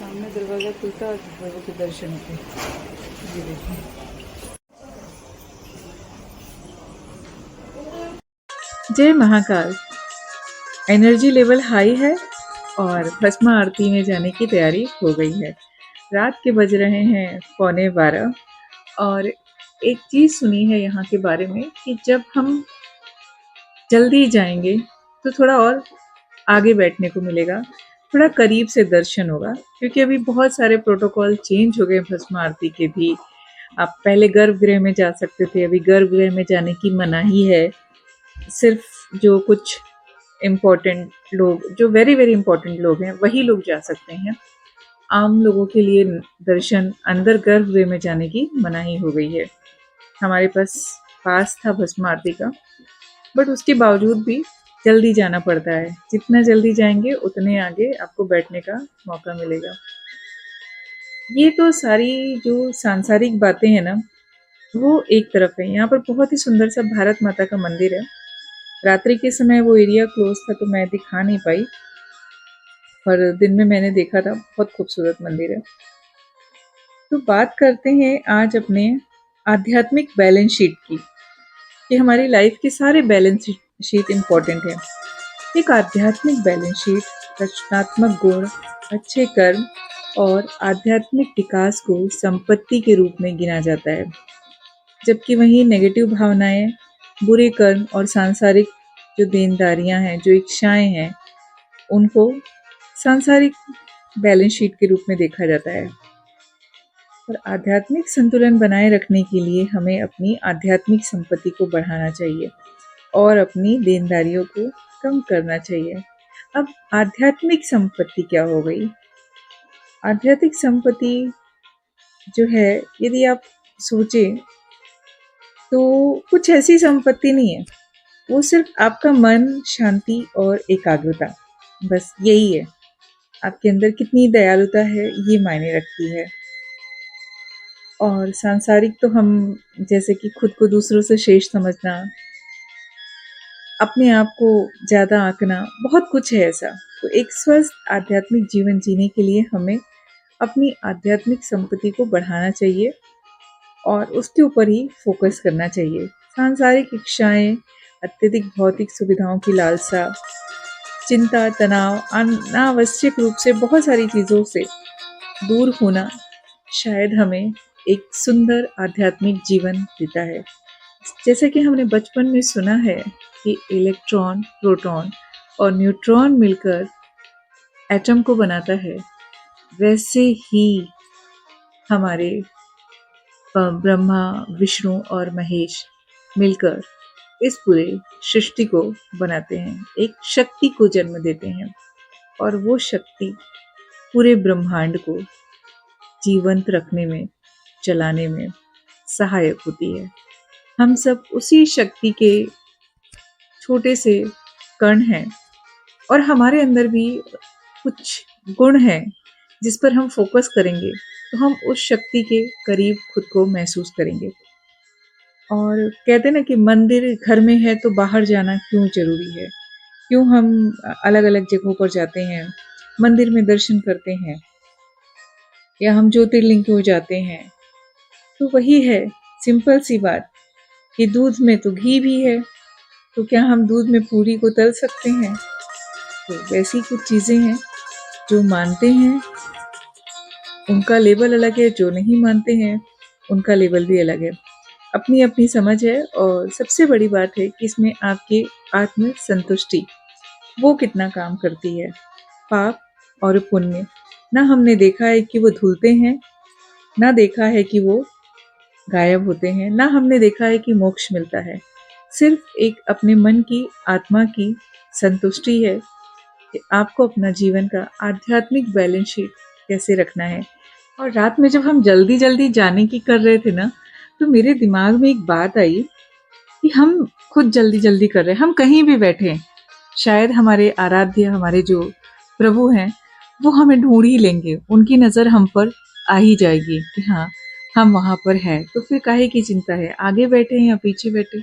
सामने दरवाज़ा खुलता और प्रभु के दर्शन होते। ये देखिए। जय महाकाल। एनर्जी लेवल हाई है और भस्म आरती में जाने की तैयारी हो गई है। रात के बज रहे हैं 11:15 और एक चीज़ सुनी है यहाँ के बारे में कि जब हम जल्दी जाएंगे तो थोड़ा और आगे बैठने को मिलेगा, थोड़ा करीब से दर्शन होगा, क्योंकि अभी बहुत सारे प्रोटोकॉल चेंज हो गए भस्म आरती के भी। आप पहले गर्भगृह में जा सकते थे, अभी गर्भगृह में जाने की मनाही है। सिर्फ जो कुछ इम्पोर्टेंट लोग, जो वेरी वेरी इम्पोर्टेंट लोग हैं, वही लोग जा सकते हैं। आम लोगों के लिए दर्शन अंदर गर्भगृह में जाने की मनाही हो गई है। हमारे पास था भस्म आरती का, बट उसके बावजूद भी जल्दी जाना पड़ता है। जितना जल्दी जाएंगे उतने आगे आपको बैठने का मौका मिलेगा। ये तो सारी जो सांसारिक बातें हैं ना, वो एक तरफ है। यहाँ पर बहुत ही सुंदर सा भारत माता का मंदिर है। रात्रि के समय वो एरिया क्लोज था तो मैं दिखा नहीं पाई, पर दिन में मैंने देखा था। बहुत खूबसूरत मंदिर है। तो बात करते हैं आज अपने आध्यात्मिक बैलेंस शीट की, कि हमारी लाइफ के सारे बैलेंस शीट इम्पोर्टेंट है। एक आध्यात्मिक बैलेंस शीट रचनात्मक गुण, अच्छे कर्म और आध्यात्मिक विकास को संपत्ति के रूप में गिना जाता है, जबकि वहीं नेगेटिव भावनाएं, बुरे कर्म और सांसारिक जो देनदारियां हैं, जो इच्छाएं हैं, उनको सांसारिक बैलेंस शीट के रूप में देखा जाता है। और आध्यात्मिक संतुलन बनाए रखने के लिए हमें अपनी आध्यात्मिक संपत्ति को बढ़ाना चाहिए और अपनी देनदारियों को कम करना चाहिए। अब आध्यात्मिक संपत्ति क्या हो गई? आध्यात्मिक संपत्ति जो है, यदि आप सोचें तो कुछ ऐसी संपत्ति नहीं है, वो सिर्फ आपका मन, शांति और एकाग्रता, बस यही है। आपके अंदर कितनी दयालुता है ये मायने रखती है। और सांसारिक तो हम, जैसे कि खुद को दूसरों से श्रेष्ठ समझना, अपने आप को ज़्यादा आंकना, बहुत कुछ है ऐसा। तो एक स्वस्थ आध्यात्मिक जीवन जीने के लिए हमें अपनी आध्यात्मिक संपत्ति को बढ़ाना चाहिए और उसके ऊपर ही फोकस करना चाहिए। सांसारिक इच्छाएं, अत्यधिक भौतिक सुविधाओं की लालसा, चिंता, तनाव, अनावश्यक रूप से बहुत सारी चीज़ों से दूर होना शायद हमें एक सुंदर आध्यात्मिक जीवन देता है। जैसे कि हमने बचपन में सुना है कि इलेक्ट्रॉन, प्रोटॉन और न्यूट्रॉन मिलकर एटम को बनाता है, वैसे ही हमारे ब्रह्मा, विष्णु और महेश मिलकर इस पूरे सृष्टि को बनाते हैं, एक शक्ति को जन्म देते हैं, और वो शक्ति पूरे ब्रह्मांड को जीवंत रखने में, चलाने में सहायक होती है। हम सब उसी शक्ति के छोटे से कण हैं और हमारे अंदर भी कुछ गुण हैं जिस पर हम फोकस करेंगे तो हम उस शक्ति के करीब खुद को महसूस करेंगे। और कहते हैं ना कि मंदिर घर में है तो बाहर जाना क्यों जरूरी है? क्यों हम अलग अलग जगहों पर जाते हैं, मंदिर में दर्शन करते हैं, या हम ज्योतिर्लिंग क्यों जाते हैं? तो वही है, सिंपल सी बात कि दूध में तो घी भी है, तो क्या हम दूध में पूरी को तल सकते हैं? तो वैसी कुछ चीज़ें हैं, जो मानते हैं उनका लेवल अलग है, जो नहीं मानते हैं उनका लेवल भी अलग है। अपनी अपनी समझ है, और सबसे बड़ी बात है कि इसमें आपकी आत्म संतुष्टि वो कितना काम करती है। पाप और पुण्य ना हमने देखा है कि वो धुलते हैं, ना देखा है कि वो गायब होते हैं, ना हमने देखा है कि मोक्ष मिलता है। सिर्फ एक अपने मन की, आत्मा की संतुष्टि है कि आपको अपना जीवन का आध्यात्मिक बैलेंस शीट कैसे रखना है। और रात में जब हम जल्दी जल्दी जाने की कर रहे थे ना, तो मेरे दिमाग में एक बात आई कि हम खुद जल्दी जल्दी कर रहे हैं, हम कहीं भी बैठे, शायद हमारे आराध्य, हमारे जो प्रभु हैं, वो हमें ढूंढ ही लेंगे, उनकी नज़र हम पर आ ही जाएगी कि हाँ, हम वहाँ पर हैं। तो फिर काहे की चिंता है, आगे बैठे हैं या पीछे बैठे।